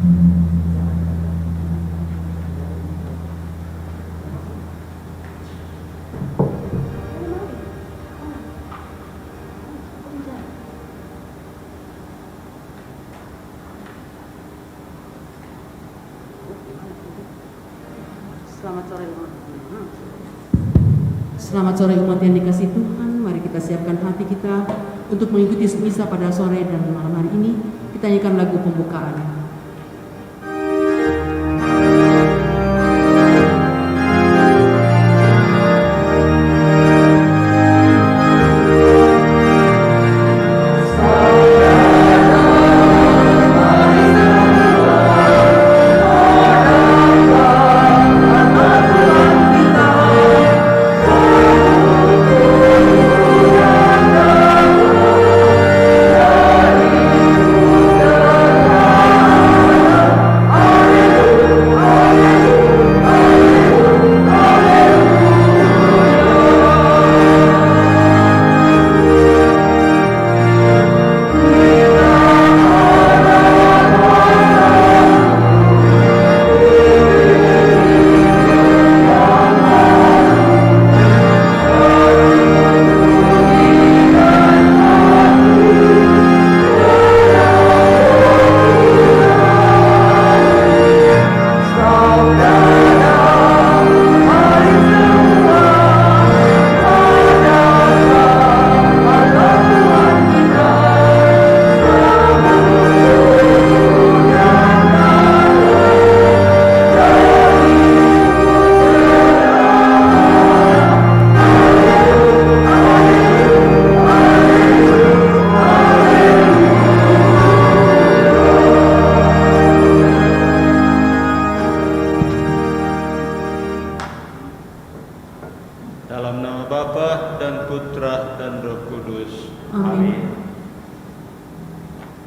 Selamat sore umat yang dikasihi Tuhan. Mari kita siapkan hati kita untuk mengikuti misa pada sore dan malam hari ini. Kita nyanyikan lagu pembukaan.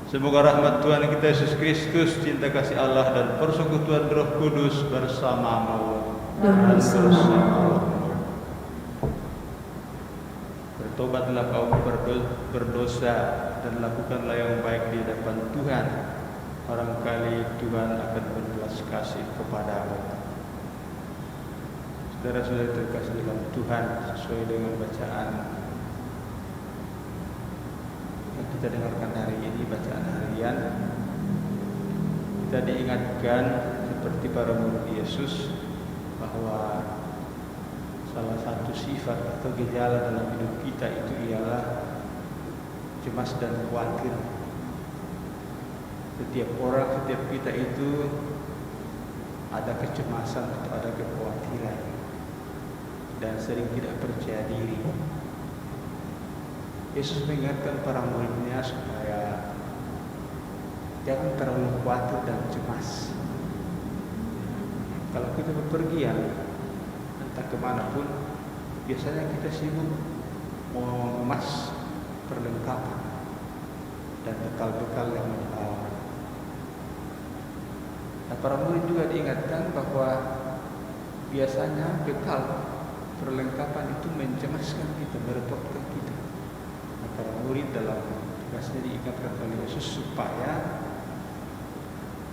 Semoga rahmat Tuhan kita Yesus Kristus, cinta kasih Allah dan persekutuan Roh Kudus bersamamu dan bersamamu. Bertobatlah kaum berdosa dan lakukanlah yang baik di hadapan Tuhan. Barangkali Tuhan akan berbelas kasih kepadamu. Saudara-saudari terkasih dalam Tuhan, sesuai dengan bacaan yang kita dengarkan hari ini, bacaan harian, kita diingatkan seperti para murid Yesus bahwa salah satu sifat atau gejala dalam hidup kita itu ialah cemas dan khawatir. Setiap orang, setiap kita itu ada kecemasan atau ada kekhawatiran dan sering tidak percaya diri. Yesus mengingatkan para muridnya supaya jangan terlalu khawatir dan cemas. Kalau kita bepergian entah kemanapun, biasanya kita sibuk mengemas perlengkapan dan bekal-bekal yang dibawa. Nah, para murid juga diingatkan bahwa biasanya bekal perlengkapan itu mencemaskan kita, merepotkan kita. Nah, para murid dalam tugasnya diingatkan oleh Yesus supaya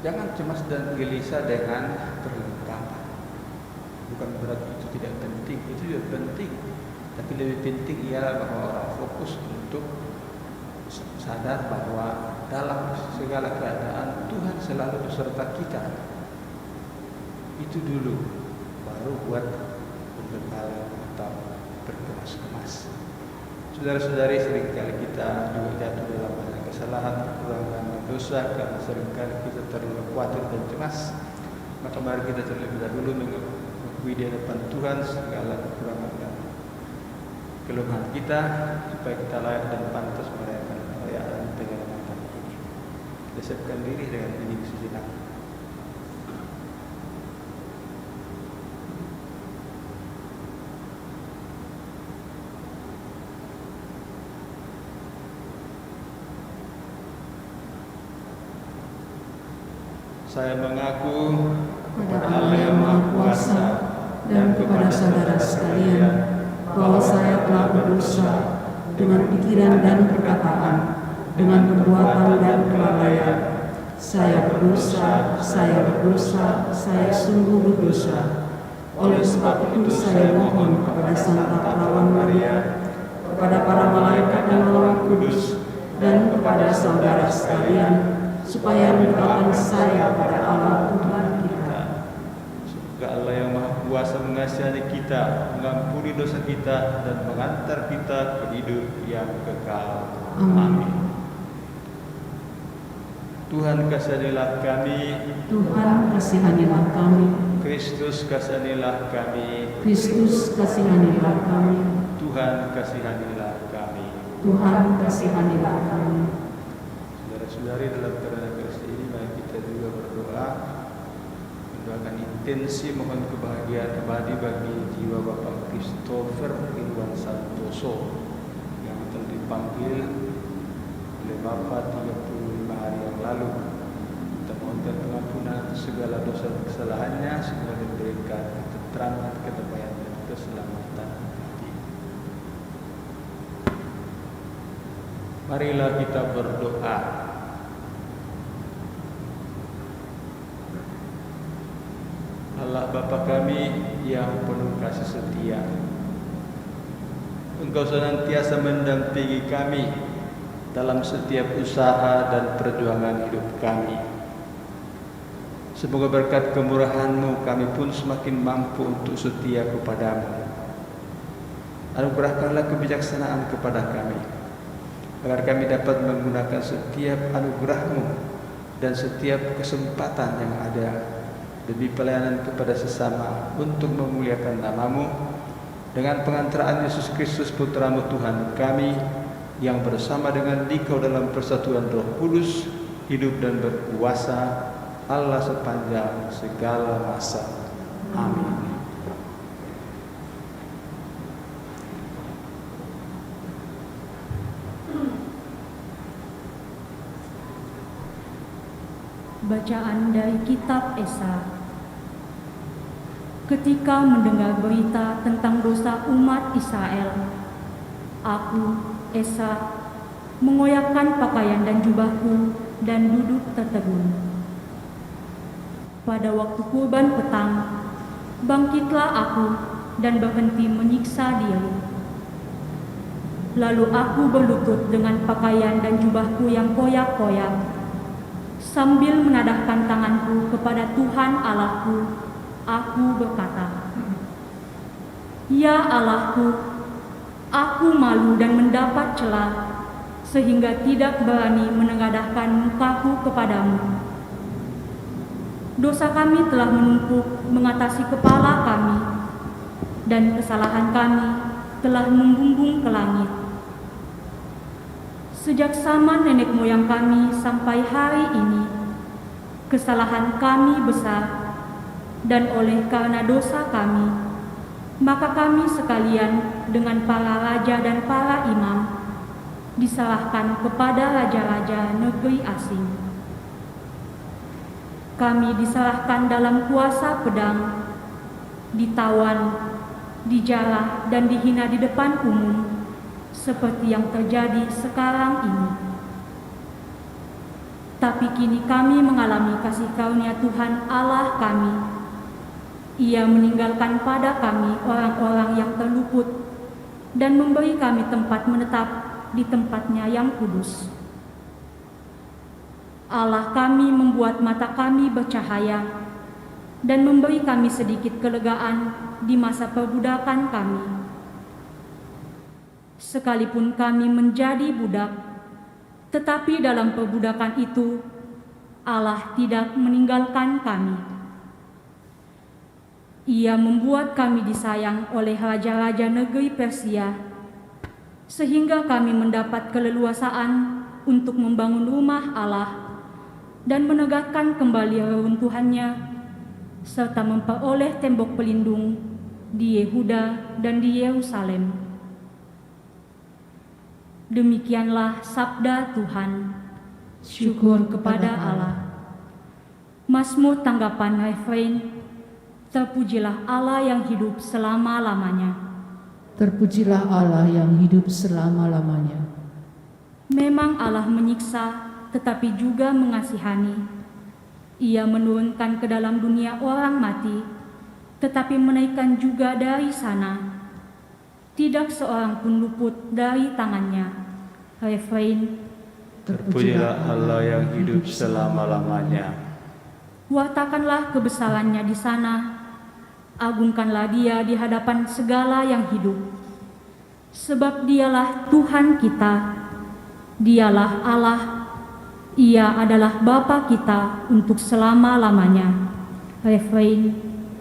jangan cemas dan gelisah dengan perlengkapan. Bukan berarti itu tidak penting, itu juga penting. Tapi lebih penting ialah bahwa orang fokus untuk sadar bahwa dalam segala keadaan Tuhan selalu beserta kita. Itu dulu, baru buat berbekal atau berkemas-kemas. Saudara-saudari, seringkali kita juga jatuh dalam banyak kesalahan, kekurangan, dosa karena seringkali kita terlalu khawatir dan cemas. Maka mari kita terlebih dahulu mengakui di hadapan Tuhan segala kekurangan dan kelemahan kita supaya kita layak dan pantas merayakan perayaan penyelamatan ini. Kita siapkan diri dengan hening sejenak. Saya mengaku kepada Allah yang Maha Kuasa dan kepada saudara sekalian bahwa saya telah berdosa dengan pikiran dan perkataan, dengan perbuatan dan kelalaian, Saya berdosa, saya sungguh berdosa. Oleh sebab itu saya mohon kepada Santa Perawan Maria, kepada para malaikat dan roh kudus, dan kepada saudara sekalian, supaya mendoakan saya kepada Allah Tuhan kita. Semoga Allah yang Maha Kuasa mengasihani kita, mengampuni dosa kita, dan mengantar kita ke hidup yang kekal. Amin. Tuhan kasihanilah kami. Tuhan kasihanilah kami. Kristus kasihanilah kami. Kristus kasihanilah kami. Tuhan kasihanilah kami. Tuhan kasihanilah kami. Saudara-saudari, dalam kerana kasih ini mari kita juga berdoa, mendoakan intensi mohon kebahagiaan abadi bagi jiwa Bapak Christopher Irwan Santoso yang telah dipanggil oleh Bapak 35 hari yang lalu. Kita mohonkan pengampunan atas segala dosa dan kesalahannya, segera diberikan ketentraman, kedamaian dan keselamatan hati. Marilah kita berdoa. Allah Bapa kami yang penuh kasih setia, Engkau senantiasa mendampingi kami dalam setiap usaha dan perjuangan hidup kami. Semoga berkat kemurahan-Mu kami pun semakin mampu untuk setia kepada-Mu. Anugerahkanlah kebijaksanaan kepada kami, agar kami dapat menggunakan setiap anugerah-Mu dan setiap kesempatan yang ada demi pelayanan kepada sesama untuk memuliakan nama-Mu dengan pengantaraan Yesus Kristus Putra-Mu Tuhan kami, yang bersama dengan Dikau dalam persatuan Roh Kudus, hidup dan berkuasa Allah sepanjang segala masa. Amin. Bacaan dari Kitab Esa. Ketika mendengar berita tentang dosa umat Israel, aku, Esa, mengoyakkan pakaian dan jubahku dan duduk tertegun. Pada waktu kurban petang, bangkitlah aku dan berhenti menyiksa diri. Lalu aku berlutut dengan pakaian dan jubahku yang koyak-koyak, sambil menadahkan tanganku kepada Tuhan Allahku, aku berkata, "Ya Allahku, aku malu dan mendapat celah, sehingga tidak berani menengadahkan mukaku kepadamu. Dosa kami telah menumpuk mengatasi kepala kami, dan kesalahan kami telah membumbung ke langit. Sejak zaman nenek moyang kami sampai hari ini, kesalahan kami besar, dan oleh karena dosa kami, maka kami sekalian dengan para raja dan para imam diserahkan kepada raja-raja negeri asing. Kami diserahkan dalam kuasa pedang, ditawan, dijarah, dan dihina di depan umum, seperti yang terjadi sekarang ini. Tapi kini kami mengalami kasih karunia Tuhan Allah kami. Ia meninggalkan pada kami orang-orang yang terluput dan memberi kami tempat menetap di tempatnya yang kudus. Allah kami membuat mata kami bercahaya dan memberi kami sedikit kelegaan di masa perbudakan kami. Sekalipun kami menjadi budak, tetapi dalam perbudakan itu Allah tidak meninggalkan kami. Ia membuat kami disayang oleh raja-raja negeri Persia, sehingga kami mendapat keleluasaan untuk membangun rumah Allah dan menegakkan kembali reruntuhannya, serta memperoleh tembok pelindung di Yehuda dan di Yerusalem. Demikianlah sabda Tuhan. Syukur kepada Allah. Mazmur tanggapan refrain. Terpujilah Allah yang hidup selama-lamanya. Terpujilah Allah yang hidup selama-lamanya. Memang Allah menyiksa tetapi juga mengasihani. Ia menurunkan ke dalam dunia orang mati, tetapi menaikkan juga dari sana. Tidak seorang pun luput dari tangannya. Refrain. Terpujilah Allah yang hidup selama-lamanya. Wartakanlah kebesarannya di sana. Agungkanlah Dia di hadapan segala yang hidup. Sebab Dialah Tuhan kita. Dialah Allah. Ia adalah Bapa kita untuk selama-lamanya. Refrain.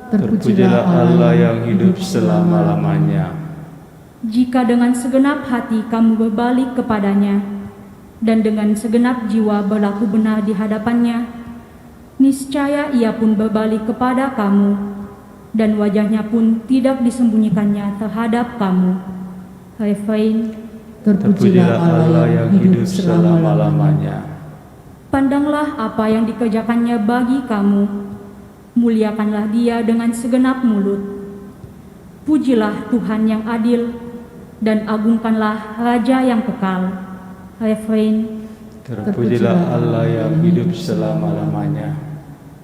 Terpujilah Allah yang hidup selama-lamanya. Jika dengan segenap hati kamu berbalik kepadanya, dan dengan segenap jiwa berlaku benar di hadapannya, niscaya Ia pun berbalik kepada kamu, dan wajahnya pun tidak disembunyikannya terhadap kamu. Refrain. Terpujilah Allah yang hidup selama-lamanya. Pandanglah apa yang dikerjakannya bagi kamu, muliakanlah Dia dengan segenap mulut. Pujilah Tuhan yang adil, dan agungkanlah Raja yang kekal. Refrain. Terpujilah Allah yang hidup selama-lamanya.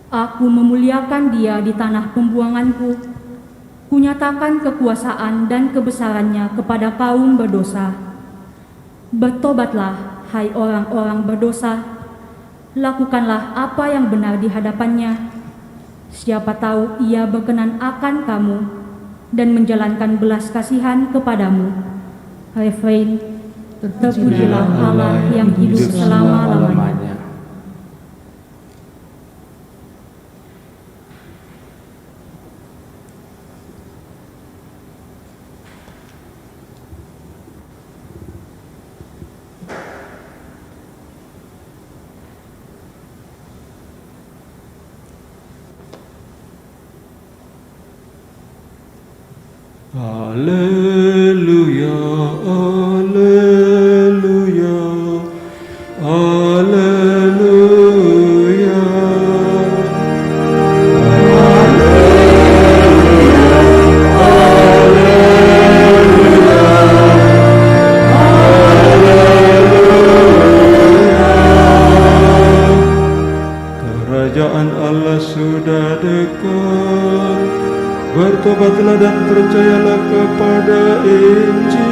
Aku memuliakan Dia di tanah pembuanganku. Kunyatakan kekuasaan dan kebesarannya kepada kaum berdosa. Bertobatlah, hai orang-orang berdosa. Lakukanlah apa yang benar di hadapannya. Siapa tahu Ia berkenan akan kamu dan menjalankan belas kasihan kepadamu. Refrain. Terpujilah Allah yang hidup selama-lamanya. Haleluya, haleluya, haleluya. Kerajaan Allah sudah dekat. Bertobatlah dan percayalah kepada Injil.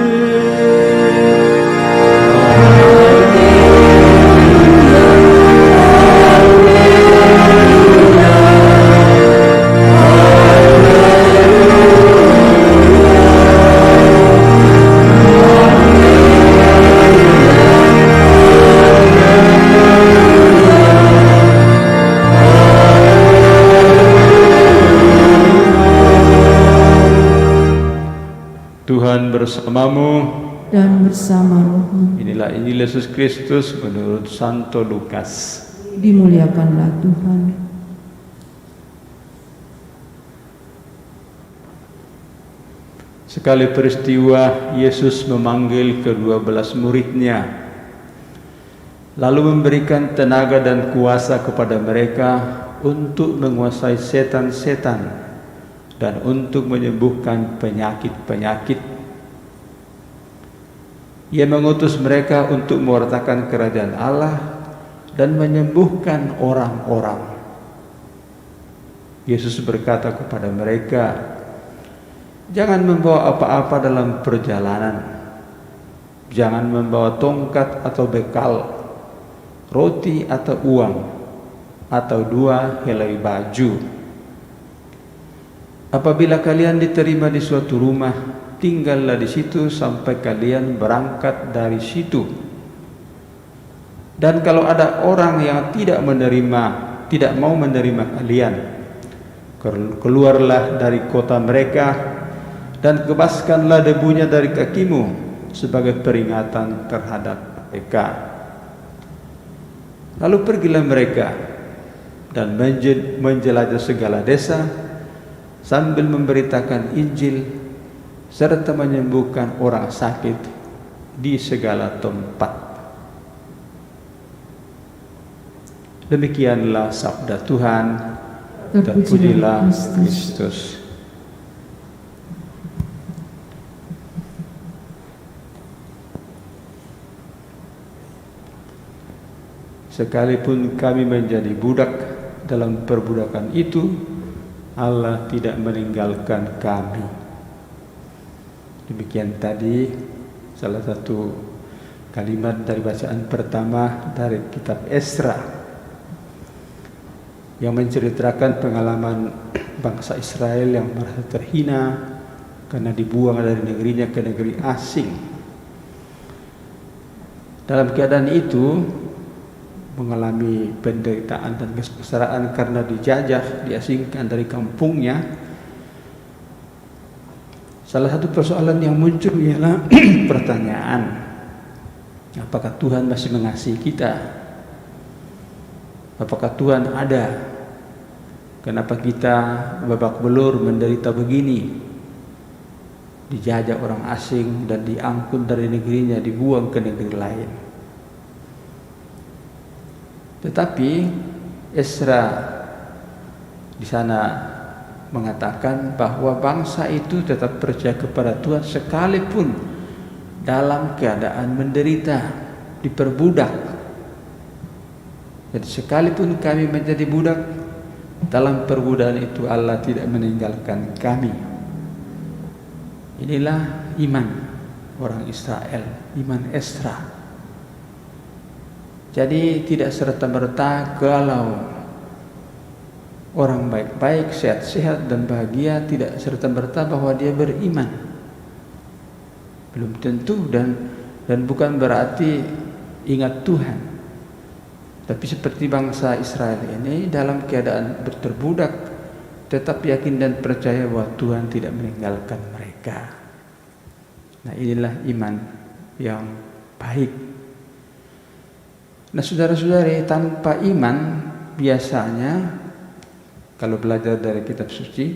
Tuhan bersamamu dan bersama rohmu. Inilah Injil Yesus Kristus menurut Santo Lukas. Dimuliakanlah Tuhan. Sekali peristiwa Yesus memanggil ke-12 muridnya, lalu memberikan tenaga dan kuasa kepada mereka untuk menguasai setan-setan dan untuk menyembuhkan penyakit-penyakit. Ia mengutus mereka untuk mewartakan kerajaan Allah dan menyembuhkan orang-orang. Yesus berkata kepada mereka, "Jangan membawa apa-apa dalam perjalanan. Jangan membawa tongkat atau bekal, roti atau uang, atau 2 helai baju. Apabila kalian diterima di suatu rumah, tinggallah di situ sampai kalian berangkat dari situ. Dan kalau ada orang yang tidak mau menerima kalian, keluarlah dari kota mereka dan kebaskanlah debunya dari kakimu sebagai peringatan terhadap mereka." Lalu pergilah mereka dan menjelajah segala desa sambil memberitakan Injil serta menyembuhkan orang sakit di segala tempat. Demikianlah sabda Tuhan. Terpujilah Kristus. sekalipun kami menjadi budak dalam perbudakan itu, Allah tidak meninggalkan kami. Demikian tadi salah satu kalimat dari bacaan pertama dari kitab Esra yang menceritakan pengalaman bangsa Israel yang merasa terhina karena dibuang dari negerinya ke negeri asing. Dalam keadaan itu mengalami penderitaan dan kesengsaraan karena dijajah, diasingkan dari kampungnya. Salah satu persoalan yang muncul ialah pertanyaan, apakah Tuhan masih mengasihi kita? Apakah Tuhan ada? Kenapa kita babak belur menderita begini? Dijajah orang asing dan diangkut dari negerinya, dibuang ke negeri lain. Tetapi Esra di sana mengatakan bahwa bangsa itu tetap percaya kepada Tuhan sekalipun dalam keadaan menderita, diperbudak. Jadi sekalipun kami menjadi budak, dalam perbudakan itu Allah tidak meninggalkan kami. Inilah iman orang Israel, iman Esra. Jadi tidak serta-merta kalau orang baik-baik, sehat-sehat dan bahagia tidak serta-merta bahwa dia beriman. Belum tentu dan bukan berarti ingat Tuhan. Tapi seperti bangsa Israel ini dalam keadaan terbudak tetap yakin dan percaya bahwa Tuhan tidak meninggalkan mereka. Nah, inilah iman yang baik. Nah, saudara-saudari, tanpa iman biasanya kalau belajar dari kitab suci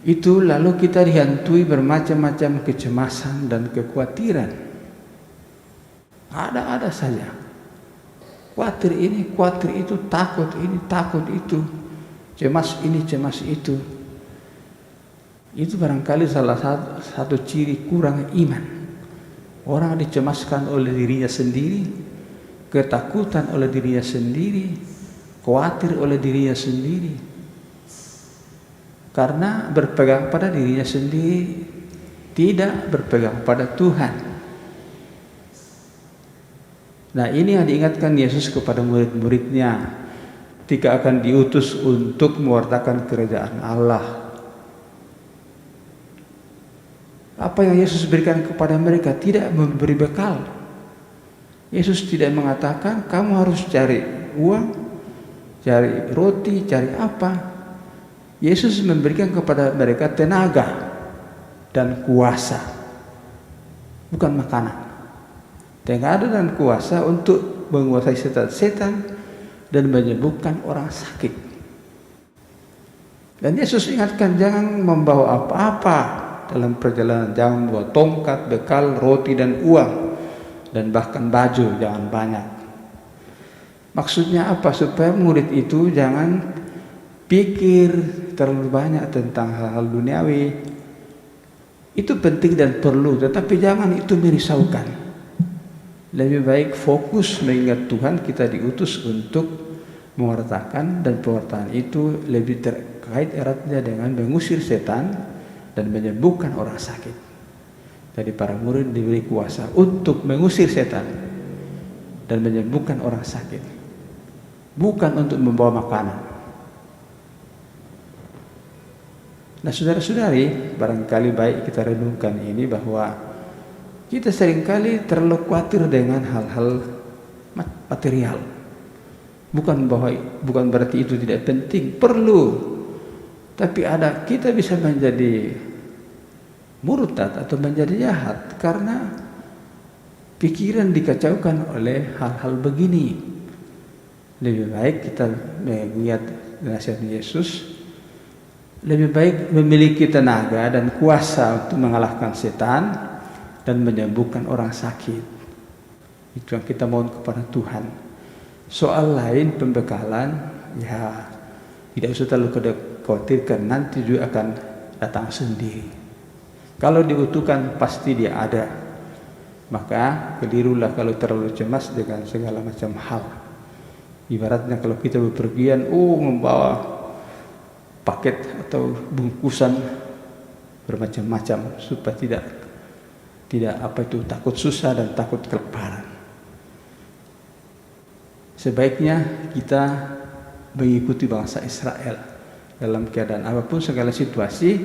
itu lalu kita dihantui bermacam-macam kecemasan dan kekhawatiran. Ada saja. Khawatir ini, khawatir itu, takut ini, takut itu, cemas ini, cemas itu. Itu barangkali salah satu ciri kurang iman. Orang dicemaskan oleh dirinya sendiri, ketakutan oleh dirinya sendiri, khawatir oleh dirinya sendiri, karena berpegang pada dirinya sendiri, tidak berpegang pada Tuhan. Nah, ini yang diingatkan Yesus kepada murid-muridnya ketika akan diutus untuk mewartakan kerajaan Allah. Apa yang Yesus berikan kepada mereka? Tidak memberi bekal. Yesus tidak mengatakan kamu harus cari uang, cari roti, cari apa. Yesus memberikan kepada mereka tenaga dan kuasa, bukan makanan. Tenaga dan kuasa untuk menguasai setan-setan dan menyembuhkan orang sakit. Dan Yesus ingatkan jangan membawa apa-apa dalam perjalanan, jangan membawa tongkat, bekal, roti dan uang, dan bahkan baju jangan banyak. Maksudnya apa? Supaya murid itu jangan pikir terlalu banyak tentang hal-hal duniawi. Itu penting dan perlu, tetapi jangan itu merisaukan. Lebih baik fokus mengingat Tuhan, kita diutus untuk mewartakan, dan pewartaan itu lebih terkait eratnya dengan mengusir setan dan menyembuhkan orang sakit. Jadi para murid diberi kuasa untuk mengusir setan dan menyembuhkan orang sakit, bukan untuk membawa makanan. Nah, saudara-saudari, barangkali baik kita renungkan ini bahwa kita seringkali terlalu khawatir dengan hal-hal material. Bukan berarti itu tidak penting, perlu. Tapi kita bisa menjadi murtad atau menjadi jahat karena pikiran dikacaukan oleh hal-hal begini. Lebih baik kita mengingat nasihat Yesus, lebih baik memiliki tenaga dan kuasa untuk mengalahkan setan dan menyembuhkan orang sakit. Itu yang kita mohon kepada Tuhan. Soal lain, pembekalan, ya tidak usah terlalu khawatirkan, nanti juga akan datang sendiri. Kalau dibutuhkan pasti dia ada. Maka kelirulah kalau terlalu cemas dengan segala macam hal. Ibaratnya kalau kita bepergian, membawa paket atau bungkusan bermacam-macam supaya tidak takut susah dan takut kelaparan. Sebaiknya kita mengikuti bangsa Israel dalam keadaan apapun segala situasi.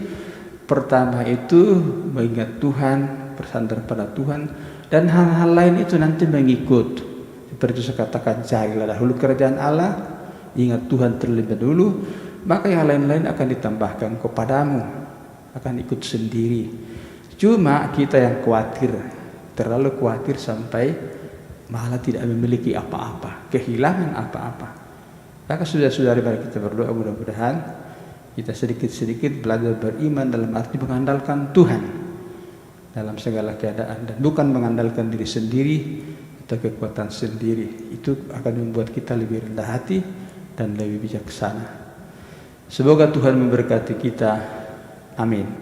Pertama itu mengingat Tuhan, bersandar pada Tuhan, dan hal-hal lain itu nanti mengikut. Seperti itu saya katakan, carilah dahulu kerajaan Allah, ingat Tuhan terlebih dahulu, maka yang lain-lain akan ditambahkan kepadamu, akan ikut sendiri. Cuma kita yang khawatir, terlalu khawatir sampai malah tidak memiliki apa-apa, kehilangan apa-apa. Maka saudara-saudari, mari kita berdoa, mudah-mudahan kita sedikit-sedikit belajar beriman dalam arti mengandalkan Tuhan dalam segala keadaan, dan bukan mengandalkan diri sendiri atau kekuatan sendiri. Itu akan membuat kita lebih rendah hati dan lebih bijaksana. Semoga Tuhan memberkati kita. Amin.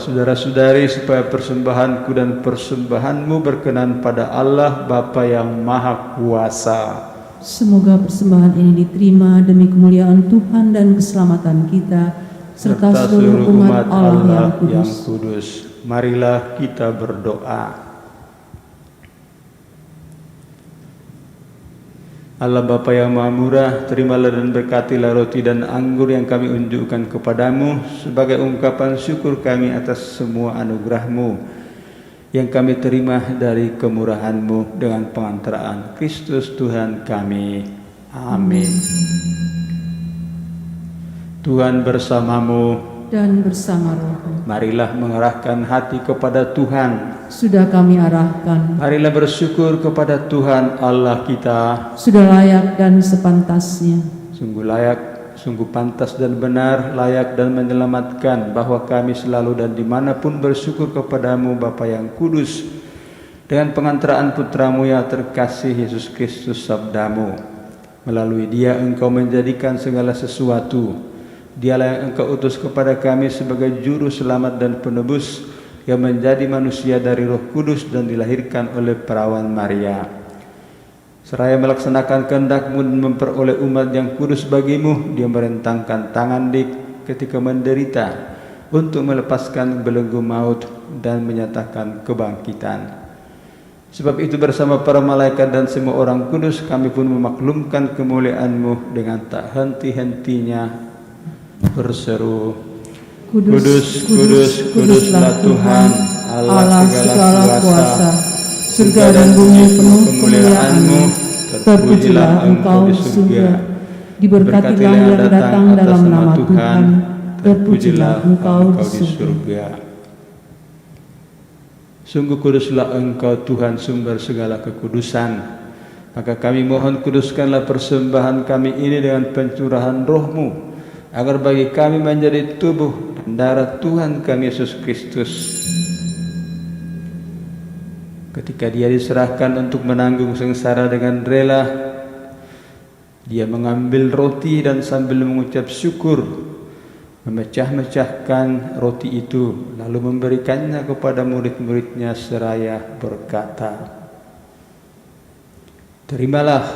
Saudara-saudari, supaya persembahanku dan persembahanmu berkenan pada Allah Bapa yang Maha Kuasa. Semoga persembahan ini diterima demi kemuliaan Tuhan dan keselamatan kita, serta seluruh umat Allah yang kudus. Marilah kita berdoa. Allah Bapa yang Maha Murah, terimalah dan berkatilah roti dan anggur yang kami unjukkan kepadamu sebagai ungkapan syukur kami atas semua anugerah-Mu yang kami terima dari kemurahan-Mu dengan pengantaraan Kristus Tuhan kami. Amin. Tuhan bersamamu dan bersama rohmu. Marilah mengarahkan hati kepada Tuhan. Sudah kami arahkan. Marilah bersyukur kepada Tuhan Allah kita. Sudah layak dan sepantasnya. Sungguh layak, sungguh pantas dan benar, layak dan menyelamatkan, bahwa kami selalu dan dimanapun bersyukur kepadamu Bapa yang kudus, dengan pengantaraan putramu yang terkasih Yesus Kristus sabdamu. Melalui dia engkau menjadikan segala sesuatu, Dialah yang Engkau utus kepada kami sebagai juru selamat dan penebus yang menjadi manusia dari Roh Kudus dan dilahirkan oleh perawan Maria. Seraya melaksanakan kehendak-Mu dan memperoleh umat yang kudus bagimu, Dia merentangkan tangan ketika menderita untuk melepaskan belenggu maut dan menyatakan kebangkitan. Sebab itu bersama para malaikat dan semua orang kudus kami pun memaklumkan kemuliaan-Mu dengan tak henti-hentinya berseru, Kudus, kudus, kuduslah Tuhan, Allah segala kuasa. Surga dan bumi penuh kemuliaan-Mu. Terpujilah Engkau di surga. Diberkatilah yang datang dalam nama Tuhan. Terpujilah Engkau di surga. Sungguh kuduslah Engkau Tuhan, sumber segala kekudusan. Maka kami mohon, kuduskanlah persembahan kami ini dengan pencurahan Roh-Mu, agar bagi kami menjadi tubuh dan darah Tuhan kami Yesus Kristus. Ketika Dia diserahkan untuk menanggung sengsara dengan rela, Dia mengambil roti dan sambil mengucap syukur, memecah-mecahkan roti itu, lalu memberikannya kepada murid-muridnya seraya berkata, Terimalah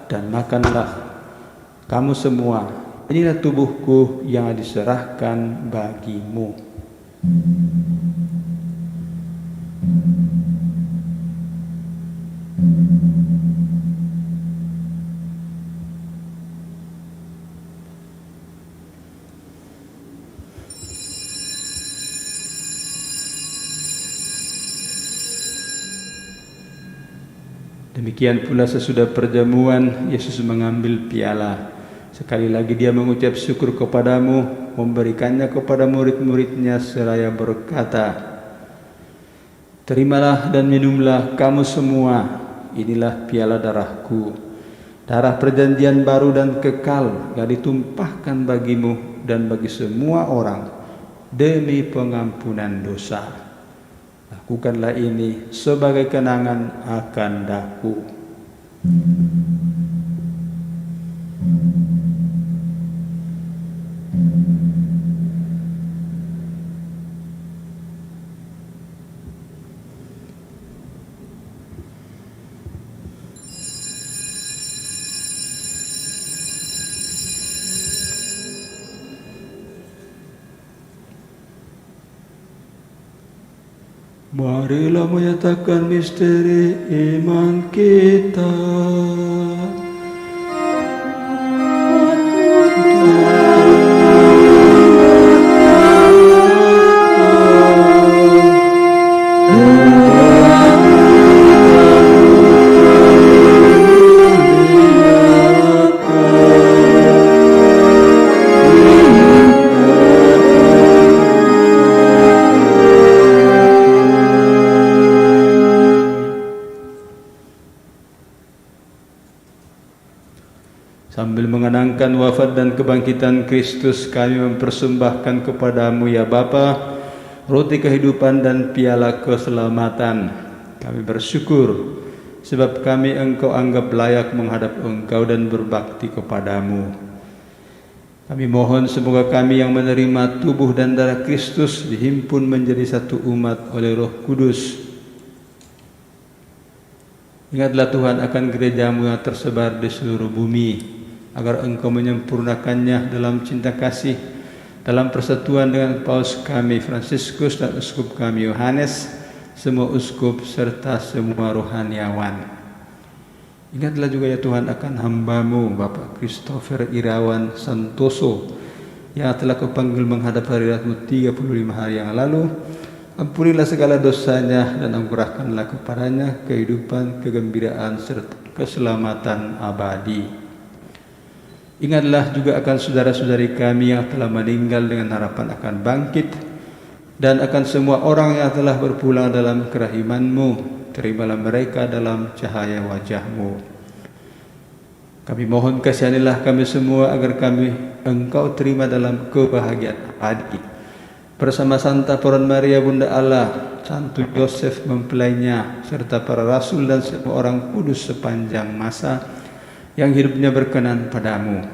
dan makanlah kamu semua, inilah tubuhku yang diserahkan bagimu. Demikian pula sesudah perjamuan, Yesus mengambil piala. Sekali lagi Dia mengucap syukur kepadamu, memberikannya kepada murid-muridnya seraya berkata, Terimalah dan minumlah kamu semua, inilah piala darahku, darah perjanjian baru dan kekal yang ditumpahkan bagimu dan bagi semua orang demi pengampunan dosa. Lakukanlah ini sebagai kenangan akan Daku. Marilah menyatakan misteri iman kita. Sambil mengenangkan wafat dan kebangkitan Kristus, kami mempersembahkan kepadamu ya Bapa, roti kehidupan dan piala keselamatan. Kami bersyukur sebab kami Engkau anggap layak menghadap Engkau dan berbakti kepadamu. Kami mohon semoga kami yang menerima tubuh dan darah Kristus dihimpun menjadi satu umat oleh Roh Kudus. Ingatlah Tuhan akan gereja-Mu yang tersebar di seluruh bumi, agar Engkau menyempurnakannya dalam cinta kasih, dalam persatuan dengan Paus kami Fransiskus dan Uskup kami Yohanes, semua uskup serta semua rohaniawan. Ingatlah juga ya Tuhan akan hamba-Mu Bapak Christopher Irawan Santoso yang telah Kau panggil menghadap hadirat-Mu 35 hari yang lalu. Ampunilah segala dosanya dan anugerahkanlah kepadanya kehidupan, kegembiraan serta keselamatan abadi. Ingatlah juga akan saudara-saudari kami yang telah meninggal dengan harapan akan bangkit, dan akan semua orang yang telah berpulang dalam kerahiman-Mu. Terimalah mereka dalam cahaya wajah-Mu. Kami mohon kasihanilah kami semua agar kami Engkau terima dalam kebahagiaan abadi. Bersama Santa Peron Maria Bunda Allah, Santo Yosef mempelainya, serta para rasul dan semua orang kudus sepanjang masa yang hidupnya berkenan padamu.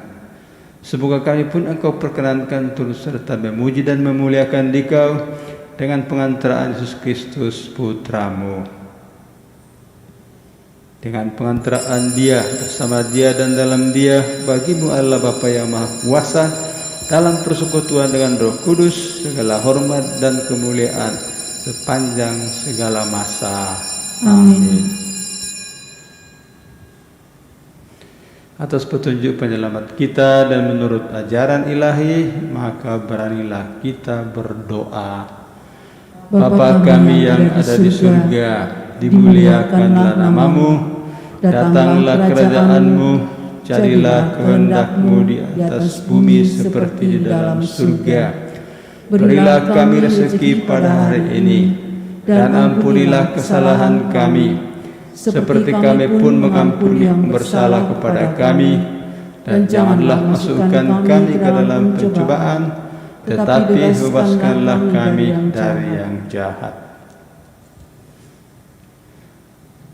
Semoga kami pun Engkau perkenankan turut serta memuji dan memuliakan Dikau dengan pengantaraan Yesus Kristus Putramu. Dengan pengantaraan Dia, bersama Dia dan dalam Dia, bagimu Allah Bapa yang Maha Kuasa, dalam persekutuan dengan Roh Kudus, segala hormat dan kemuliaan sepanjang segala masa. Amin. Atas petunjuk penyelamat kita dan menurut ajaran ilahi, maka beranilah kita berdoa. Bapa kami yang ada di surga, dimuliakanlah namamu, datanglah kerajaanmu, jadilah kehendak-mu di atas bumi seperti di dalam surga. Berilah kami rezeki pada hari ini, dan ampunilah kesalahan kami, seperti kami pun mengampuni yang bersalah kepada kami, dan janganlah masukkan kami ke dalam pencobaan, tetapi bebaskanlah kami dari yang jahat.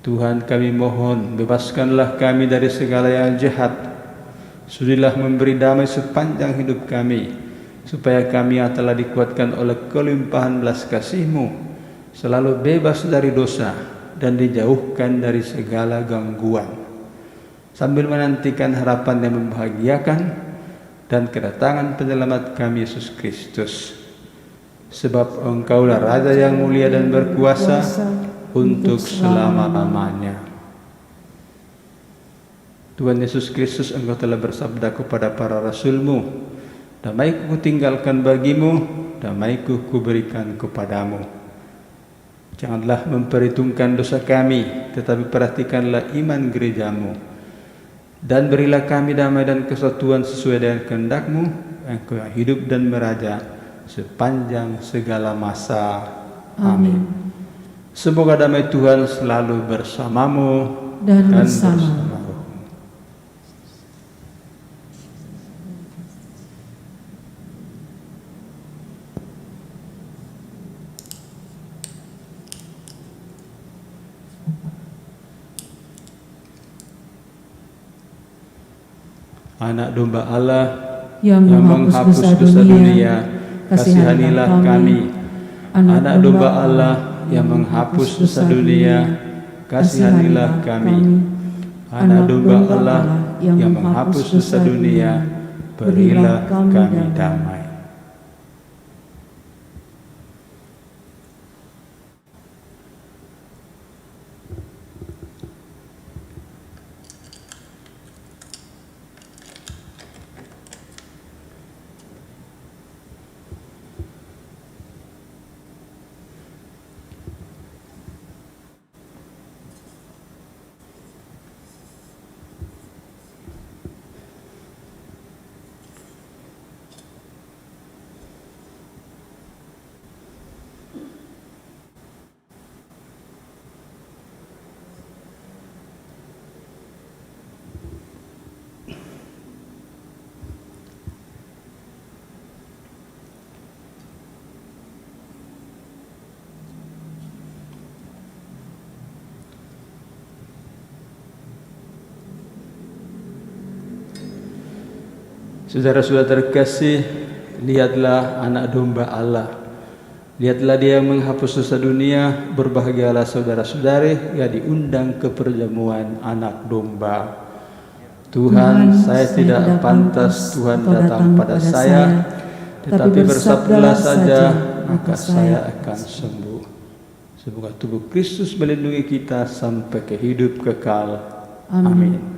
Tuhan, kami mohon, bebaskanlah kami dari segala yang jahat. Sudilah memberi damai sepanjang hidup kami, supaya kami yang telah dikuatkan oleh kelimpahan belas kasih-Mu selalu bebas dari dosa dan dijauhkan dari segala gangguan, sambil menantikan harapan yang membahagiakan dan kedatangan penyelamat kami Yesus Kristus. Sebab Engkaulah Raja yang mulia dan berkuasa untuk selama-lamanya. Tuhan Yesus Kristus, Engkau telah bersabda kepada para rasul-Mu, damai-Ku tinggalkan bagimu, damai-Ku kuberikan kepadamu. Janganlah memperhitungkan dosa kami, tetapi perhatikanlah iman gereja-Mu. Dan berilah kami damai dan kesatuan sesuai dengan kehendak-Mu, Engkau yang hidup dan meraja sepanjang segala masa. Amin. Semoga damai Tuhan selalu bersamamu dan bersama. Anak domba Allah yang menghapus dosa dunia, kasihanilah kami. Anak domba Allah yang menghapus dosa dunia, kasihanilah kami. Anak domba Allah yang menghapus dosa dunia, berilah kami damai. Saudara-saudara terkasih, lihatlah anak domba Allah. Lihatlah Dia yang menghapus dosa dunia. Berbahagialah saudara-saudari yang diundang ke perjamuan anak domba. Tuhan, saya tidak pantas Tuhan datang pada saya, tetapi bersabdalah saja, maka saya akan sembuh. Semoga tubuh Kristus melindungi kita sampai ke hidup kekal. Amin.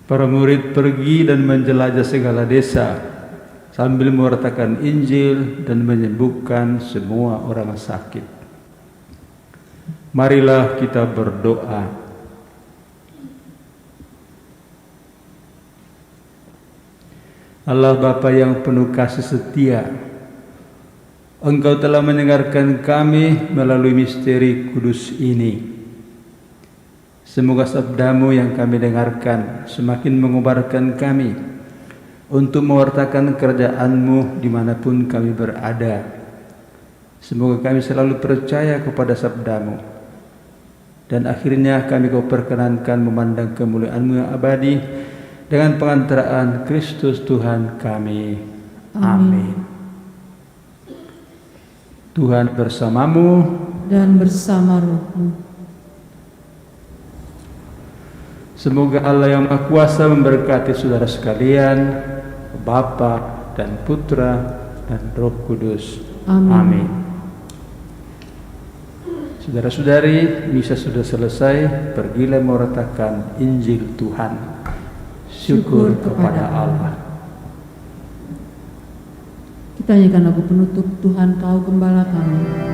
Para murid pergi dan menjelajah segala desa sambil mewartakan Injil dan menyembuhkan semua orang sakit. Marilah kita berdoa. Allah Bapa yang penuh kasih setia, Engkau telah mendengarkan kami melalui misteri kudus ini. Semoga sabdamu yang kami dengarkan semakin mengubarkan kami untuk mewartakan kerjaan-Mu dimanapun kami berada. Semoga kami selalu percaya kepada sabdamu, dan akhirnya kami Kau perkenankan memandang kemuliaan-Mu yang abadi dengan pengantaraan Kristus Tuhan kami. Amin. Tuhan bersamamu dan bersama rohmu. Semoga Allah yang Maha Kuasa memberkati saudara sekalian, Bapa dan Putra dan Roh Kudus. Amin. Saudara-saudari, misa sudah selesai. Pergilah mewartakan Injil Tuhan. Syukur kepada Allah. Kita nyanyikan lagu penutup, Tuhan Kau Gembala kami.